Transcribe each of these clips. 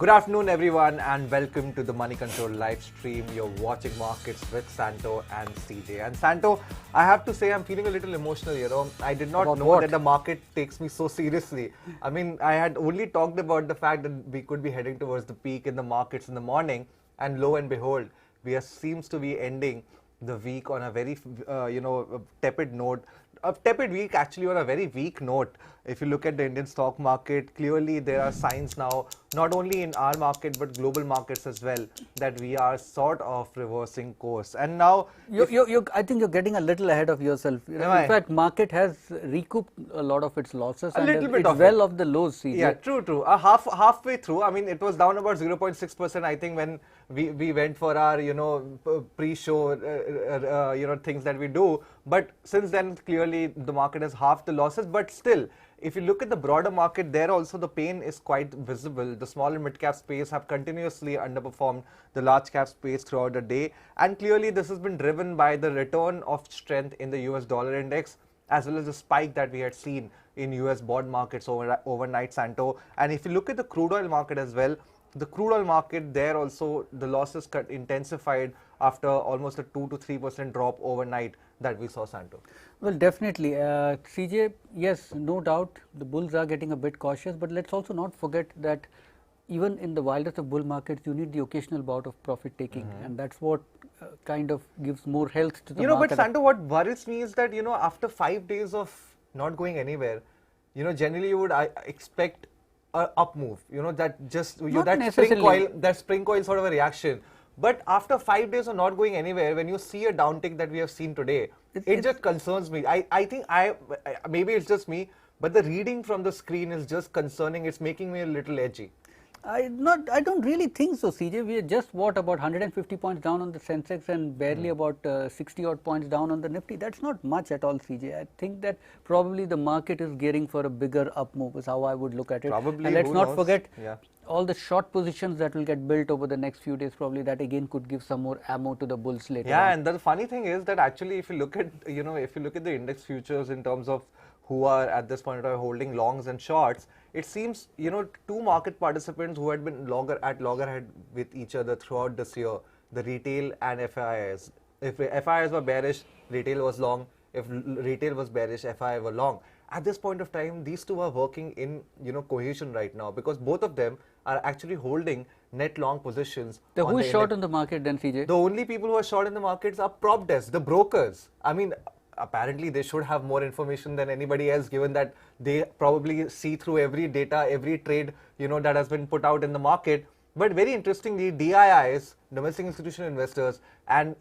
Good afternoon, everyone, and welcome to the Moneycontrol live stream. You're watching markets with Santo and CJ. And Santo, I have to say I'm feeling a little emotional, I did not know that the market takes me so seriously. I mean, I had only talked about the fact that we could be heading towards the peak in the markets in the morning, and lo and behold, seems to be ending the week on a very, tepid note. A tepid week actually on a very weak note. If you look at the Indian stock market, clearly there are signs now, not only in our market but global markets as well, that we are sort of reversing course. And now, I think you're getting a little ahead of yourself. In fact, market has recouped a lot of its losses, and it's well off the lows. CJ. Yeah, true. Halfway through. I mean, it was down about 0.6%. I think when we went for our pre-show things that we do. But since then, clearly the market has halved the losses. But still, if you look at the broader market, there also the pain is quite visible. The small and mid-cap space have continuously underperformed the large cap space throughout the day. And clearly this has been driven by the return of strength in the US dollar index, as well as the spike that we had seen in US bond markets overnight, Santo. And if you look at the crude oil market as well, the crude oil market there also, the losses got intensified after almost a 2 to 3% drop overnight that we saw, Santo. Well, definitely. CJ, yes, no doubt the bulls are getting a bit cautious, but let's also not forget that even in the wildest of bull markets, you need the occasional bout of profit taking, and that's what kind of gives more health to the market. But Santo, what worries me is that, after 5 days of not going anywhere, generally you would expect a up move, that just that spring coil sort of a reaction. But after 5 days of not going anywhere, when you see a downtick that we have seen today, it just concerns me. I think maybe it's just me, but the reading from the screen is just concerning. It's making me a little edgy. I don't really think so, CJ. We are just about 150 points down on the Sensex and barely about 60 odd points down on the Nifty. That's not much at all, CJ. I think that probably the market is gearing for a bigger up move is how I would look at it. Probably. And let's not forget all the short positions that will get built over the next few days. Probably that again could give some more ammo to the bulls later. Yeah, and the funny thing is that actually, if you look at the index futures in terms of who are at this point in time holding longs and shorts, it seems, two market participants who had been at loggerhead with each other throughout this year, the retail and FIIs. If FIIs were bearish, retail was long. If retail was bearish, FII were long. At this point of time, these two are working in, cohesion right now, because both of them are actually holding net long positions. Who is short in the market then, CJ? The only people who are short in the markets are prop desks, the brokers. I mean, apparently they should have more information than anybody else, given that they probably see through every data, every trade, that has been put out in the market. But very interestingly, DIIs, domestic institutional investors, and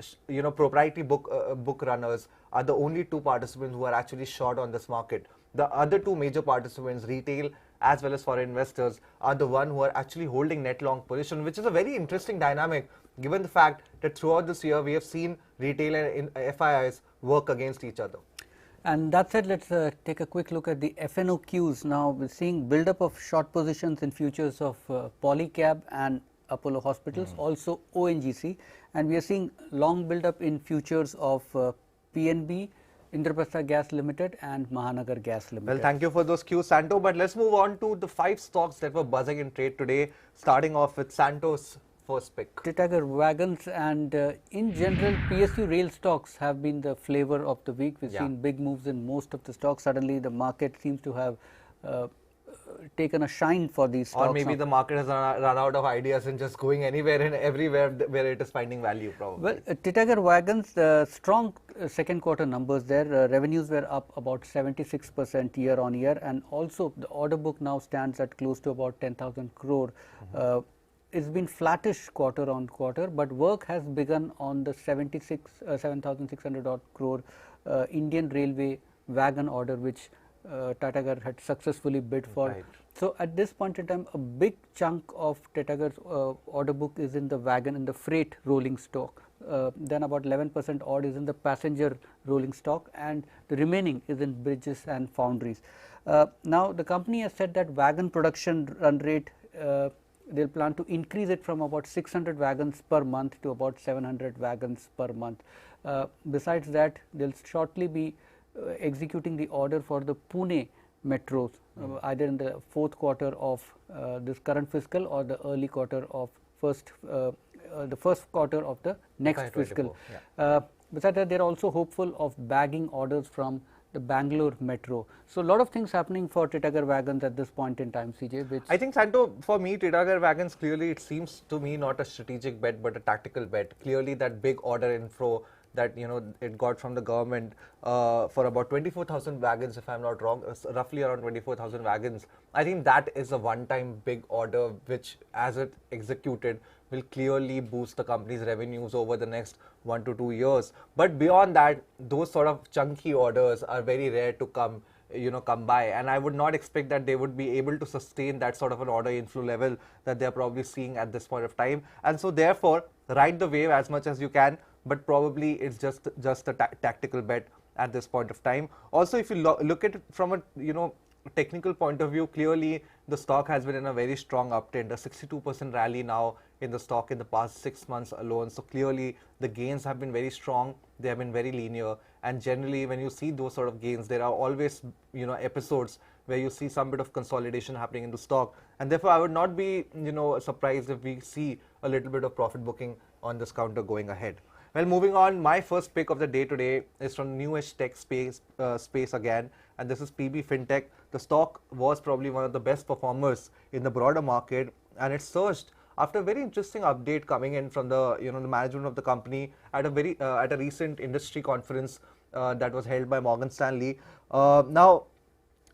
proprietary book runners are the only two participants who are actually short on this market. The other two major participants, retail as well as foreign investors, are the one who are actually holding net long position, which is a very interesting dynamic, given the fact that throughout this year we have seen retail and FIIs work against each other. And that said, let's take a quick look at the FNOQs. Now we're seeing build-up of short positions in futures of Polycab and Apollo Hospitals, also ONGC, and we are seeing long build-up in futures of PNB, Indraprastha Gas Limited and Mahanagar Gas Limited. Well, thank you for those cues, Santo. But let's move on to the 5 stocks that were buzzing in trade today, starting off with Santo's first pick. Titagarh, Wagons, and in general PSU rail stocks have been the flavor of the week. We've seen big moves in most of the stocks. Suddenly the market seems to have taken a shine for these stocks. Or maybe the market has run out of ideas and just going anywhere and everywhere where it is finding value, probably. Well, Titagarh Wagons, strong second quarter numbers there. Revenues were up about 76% year on year, and also the order book now stands at close to about 10,000 crore. It's been flattish quarter on quarter, but work has begun on the 7,600 odd crore Indian Railway wagon order, which Titagarh had successfully bid for. Right. So at this point in time, a big chunk of Titagarh's order book is in the wagon, in the freight rolling stock. Then about 11% odd is in the passenger rolling stock, and the remaining is in bridges and foundries. Now the company has said that wagon production run rate, they'll plan to increase it from about 600 wagons per month to about 700 wagons per month. Besides that, they'll shortly be executing the order for the Pune metros, either in the fourth quarter of this current fiscal or the early quarter of the first quarter of the next fiscal. Yeah. Besides that, they are also hopeful of bagging orders from the Bangalore metro. So, a lot of things happening for Titagarh Wagons at this point in time, CJ. Which I think, Santo, for me, Titagarh Wagons, clearly it seems to me not a strategic bet but a tactical bet. Clearly that big order inflow that it got from the government for about 24,000 wagons, if I'm not wrong, roughly around 24,000 wagons. I think that is a one-time big order which, as it executed, will clearly boost the company's revenues over the next 1 to 2 years. But beyond that, those sort of chunky orders are very rare to come by, and I would not expect that they would be able to sustain that sort of an order inflow level that they're probably seeing at this point of time. And so therefore, ride the wave as much as you can, but probably it's just a tactical bet at this point of time. Also, if you look at it from a technical point of view, clearly the stock has been in a very strong uptrend, a 62% rally now in the stock in the past 6 months alone. So clearly the gains have been very strong, they have been very linear, and generally when you see those sort of gains, there are always episodes where you see some bit of consolidation happening in the stock, and therefore I would not be surprised if we see a little bit of profit booking on this counter going ahead. Well, moving on, my first pick of the day today is from newish tech space again, and this is PB Fintech. The stock was probably one of the best performers in the broader market, and it surged after a very interesting update coming in from the the management of the company at a recent industry conference that was held by Morgan Stanley. Now,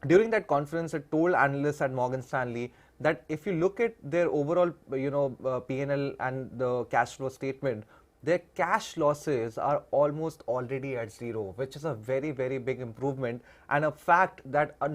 during that conference, it told analysts at Morgan Stanley that if you look at their overall P&L and the cash flow statement, their cash losses are almost already at zero, which is a very, very big improvement, and a fact that a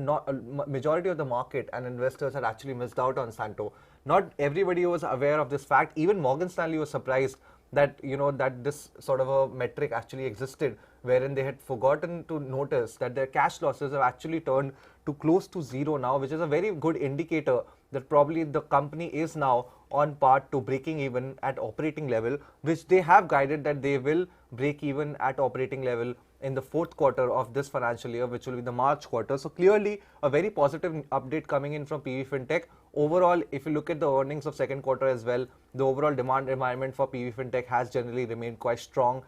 majority of the market and investors had actually missed out on, Santo. Not everybody was aware of this fact. Even Morgan Stanley was surprised that that this sort of a metric actually existed, wherein they had forgotten to notice that their cash losses have actually turned to close to zero now, which is a very good indicator that probably the company is now on par to breaking even at operating level, which they have guided that they will break even at operating level in the fourth quarter of this financial year, which will be the March quarter. So clearly a very positive update coming in from PB Fintech. Overall, if you look at the earnings of second quarter as well, the overall demand environment for PB Fintech has generally remained quite strong.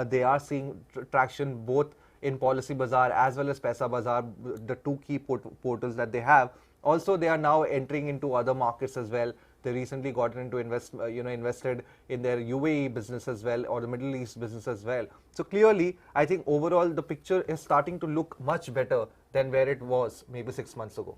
They are seeing traction both in Policy Bazaar as well as Paisa Bazaar, the two key portals that they have. Also, they are now entering into other markets as well. They recently gotten into invested in their UAE business as well, or the Middle East business as well. So clearly, I think overall the picture is starting to look much better than where it was maybe 6 months ago.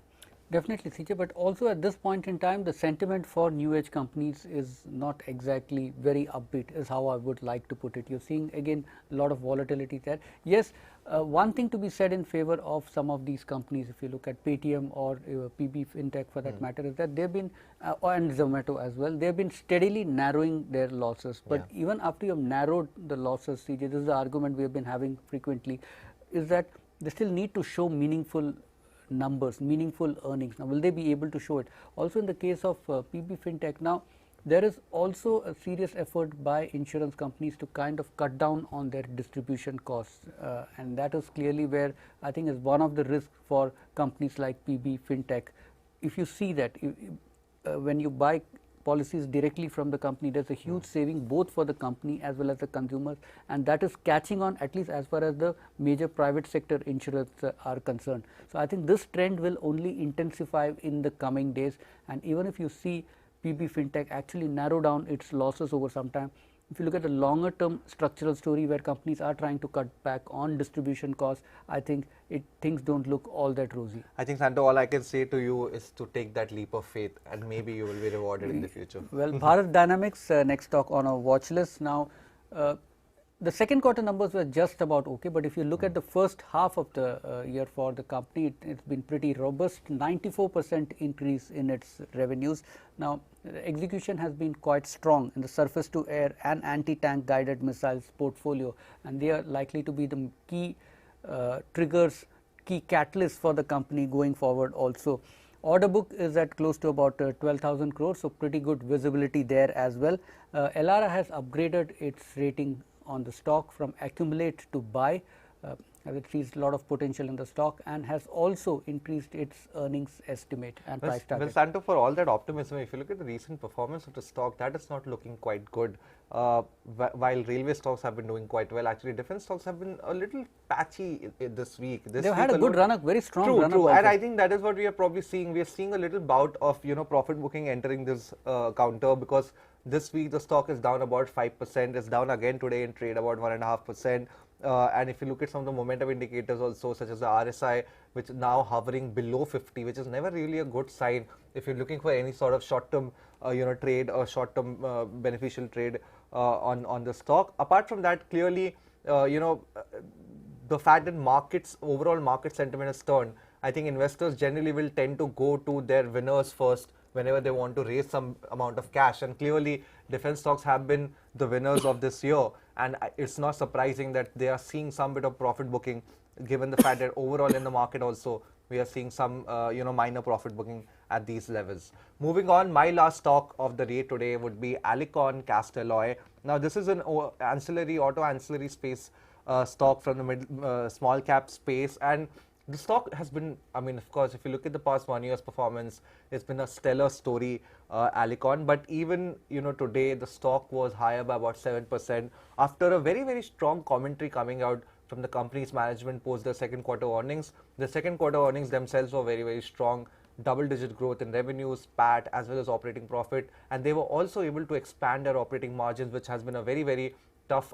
Definitely, CJ, but also at this point in time, the sentiment for new age companies is not exactly very upbeat, is how I would like to put it. You're seeing again a lot of volatility there. Yes, one thing to be said in favor of some of these companies, if you look at Paytm or PB Fintech for that matter, is that they've been, and Zomato as well, they've been steadily narrowing their losses. But even after you have narrowed the losses, CJ, this is the argument we have been having frequently, is that they still need to show meaningful numbers, meaningful earnings. Now, will they be able to show it? Also, in the case of PB Fintech, now there is also a serious effort by insurance companies to kind of cut down on their distribution costs, and that is clearly where I think is one of the risks for companies like PB Fintech. If you see that when you buy policies directly from the company, there's a huge saving both for the company as well as the consumers, and that is catching on, at least as far as the major private sector insurers are concerned. So I think this trend will only intensify in the coming days, and even if you see PB Fintech actually narrow down its losses over some time, if you look at the longer term structural story where companies are trying to cut back on distribution costs, I think things don't look all that rosy. I think, Santo, all I can say to you is to take that leap of faith, and maybe you will be rewarded in the future. Well, Bharat Dynamics, next stock on our watch list. Now, the second quarter numbers were just about okay, but if you look at the first half of the year for the company, it's been pretty robust, 94% increase in its revenues. Now, the execution has been quite strong in the surface to air and anti-tank guided missiles portfolio, and they are likely to be the key triggers, key catalysts for the company going forward also. Order book is at close to about 12,000 crores, so pretty good visibility there as well. Elara has upgraded its rating on the stock from accumulate to buy. as it sees a lot of potential in the stock and has also increased its earnings estimate and price target. Well, Santo, for all that optimism, if you look at the recent performance of the stock, that is not looking quite good. While railway stocks have been doing quite well, actually defense stocks have been a little patchy this week. They've had a good run-up, very strong run-up. True, and I think that is what we are probably seeing. We are seeing a little bout of profit booking entering this counter, because this week the stock is down about 5%. It's down again today in trade about 1.5%. And if you look at some of the momentum indicators also, such as the RSI, which is now hovering below 50, which is never really a good sign if you're looking for any sort of short-term trade or short-term beneficial trade on the stock. Apart from that, clearly the fact that overall market sentiment has turned, I think investors generally will tend to go to their winners first whenever they want to raise some amount of cash, and clearly defense stocks have been the winners of this year, and it's not surprising that they are seeing some bit of profit booking, given the fact that overall in the market also we are seeing some minor profit booking at these levels. Moving on, my last stock of the day today would be Alicon Castalloy. Now this is an auto ancillary space stock from the small cap space, and the stock has been, of course, if you look at the past 1 year's performance, it's been a stellar story, Alicon. But even, today the stock was higher by about 7% after a very, very strong commentary coming out from the company's management post the second quarter earnings. The second quarter earnings themselves were very, very strong. Double-digit growth in revenues, PAT, as well as operating profit. And they were also able to expand their operating margins, which has been a very, very tough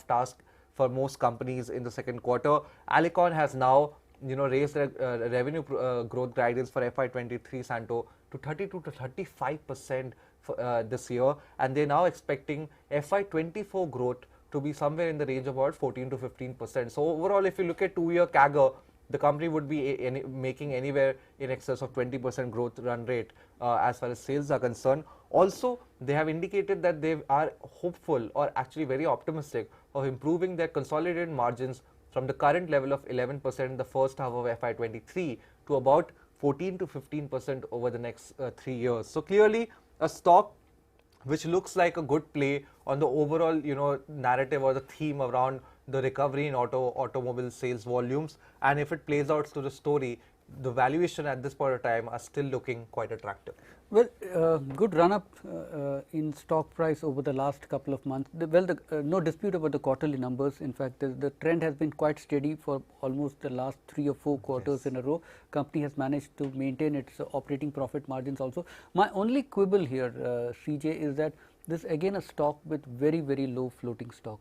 task for most companies in the second quarter. Alicon has now, raised their revenue growth guidance for FY23, Santo, to 32 to 35% for this year, and they're now expecting FY24 growth to be somewhere in the range of about 14 to 15%. So overall, if you look at 2-year CAGR, the company would be making anywhere in excess of 20% growth run rate as far as sales are concerned. Also, they have indicated that they are hopeful, or actually very optimistic, of improving their consolidated margins from the current level of 11% in the first half of FY23 to about 14 to 15% over the next 3 years. So clearly a stock which looks like a good play on the overall narrative or the theme around the recovery in automobile sales volumes, and if it plays out to the story, the valuation at this point of time are still looking quite attractive. Well, good run-up in stock price over the last couple of months. No dispute about the quarterly numbers. In fact, the trend has been quite steady for almost the last 3 or 4 quarters in a row. Company has managed to maintain its operating profit margins also. My only quibble here, CJ, is that this again a stock with very, very low floating stock,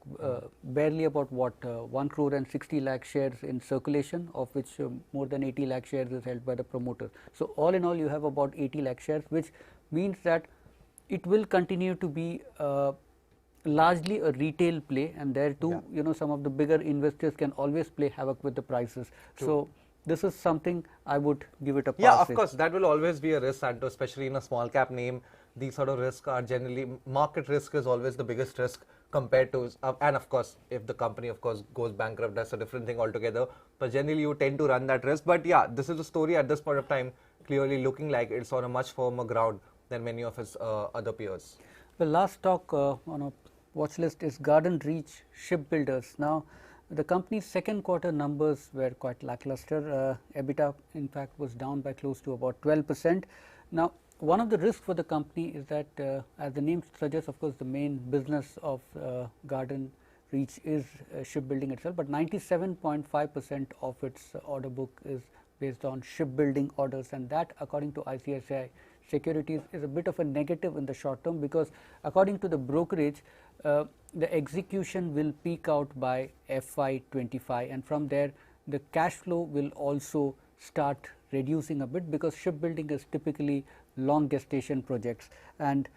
barely about 1 crore and 60 lakh shares in circulation, of which more than 80 lakh shares is held by the promoter. So all in all, you have about 80 lakh shares, which means that it will continue to be largely a retail play, and there too, some of the bigger investors can always play havoc with the prices. True. So this is something I would give it a pass. Yeah, of course, that will always be a risk, Santo, especially in a small cap name. These sort of risks are generally, market risk is always the biggest risk compared to, and of course, if the company, of course, goes bankrupt, that's a different thing altogether. But generally, you tend to run that risk. But yeah, this is a story at this point of time, clearly looking like it's on a much firmer ground than many of its other peers. The last stock on a watch list is Garden Reach Shipbuilders. Now, the company's second quarter numbers were quite lackluster. EBITDA, in fact, was down by close to about 12%. Now, one of the risks for the company is that, as the name suggests, of course, the main business of Garden Reach is shipbuilding itself, but 97.5% of its order book is based on shipbuilding orders, and that, according to ICICI Securities, is a bit of a negative in the short term, because according to the brokerage, the execution will peak out by FY25, and from there the cash flow will also start reducing a bit, because shipbuilding is typically long gestation projects, and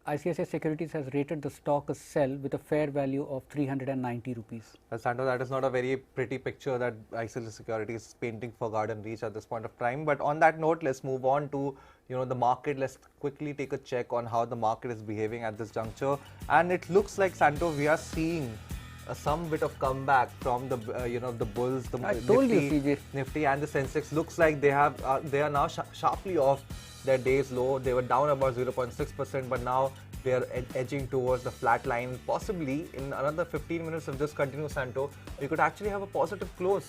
ICICI Securities has rated the stock a sell with a fair value of 390 rupees. Santo, that is not a very pretty picture that ICICI Securities is painting for Garden Reach at this point of time. But on that note, let's move on to the market. Let's quickly take a check on how the market is behaving at this juncture, and it looks like, Santo, we are seeing some bit of comeback from the the bulls, the Nifty and the Sensex. Looks like they are now sharply off their day's low. They were down about 0.6%, but now we are edging towards the flat line. Possibly in another 15 minutes, if this continues, Santo, we could actually have a positive close.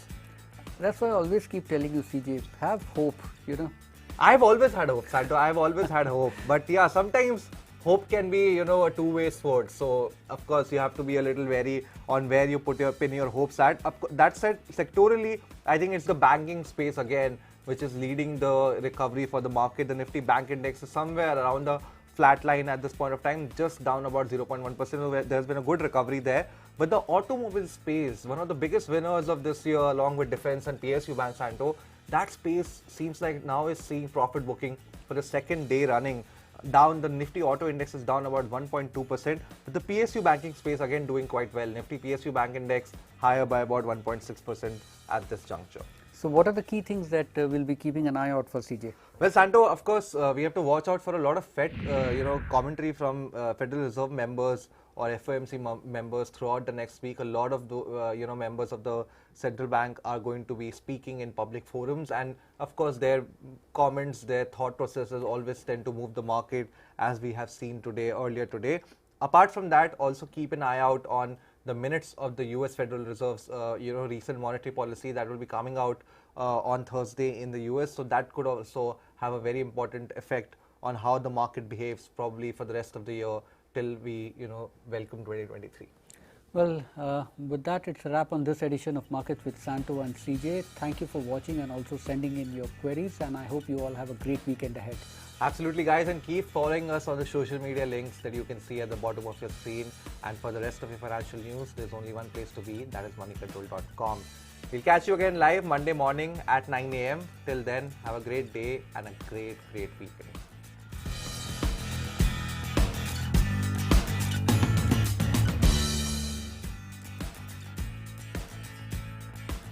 That's why I always keep telling you, CJ, have hope, you know. I've always had hope, Santo. I've always had hope. But yeah, sometimes hope can be, you know, a two-way sword. So, of course, you have to be a little wary on where you pin your hopes at. That said, sectorally, I think it's the banking space again, which is leading the recovery for the market. The Nifty Bank Index is somewhere around the flat line at this point of time, just down about 0.1%. There's been a good recovery there. But the automobile space, one of the biggest winners of this year, along with defense and PSU Bank, Santo, that space seems like now is seeing profit booking for the second day running. Down, the Nifty Auto Index is down about 1.2%, but the PSU banking space again doing quite well. Nifty PSU Bank Index higher by about 1.6% at this juncture. So what are the key things that we'll be keeping an eye out for, CJ? Well, Santo, of course, we have to watch out for a lot of Fed, commentary from Federal Reserve members or FOMC members throughout the next week. A lot of the, members of the central bank are going to be speaking in public forums, and of course, their comments, their thought processes always tend to move the market, as we have seen earlier today. Apart from that, also keep an eye out on the minutes of the US Federal Reserve's, recent monetary policy that will be coming out on Thursday in the US. So that could also have a very important effect on how the market behaves probably for the rest of the year till we, welcome 2023. Well, with that, it's a wrap on this edition of Markets with Santo and CJ. Thank you for watching and also sending in your queries, and I hope you all have a great weekend ahead. Absolutely, guys, and keep following us on the social media links that you can see at the bottom of your screen. And for the rest of your financial news, there's only one place to be, that is moneycontrol.com. We'll catch you again live Monday morning at 9 a.m. Till then, have a great day and a great weekend.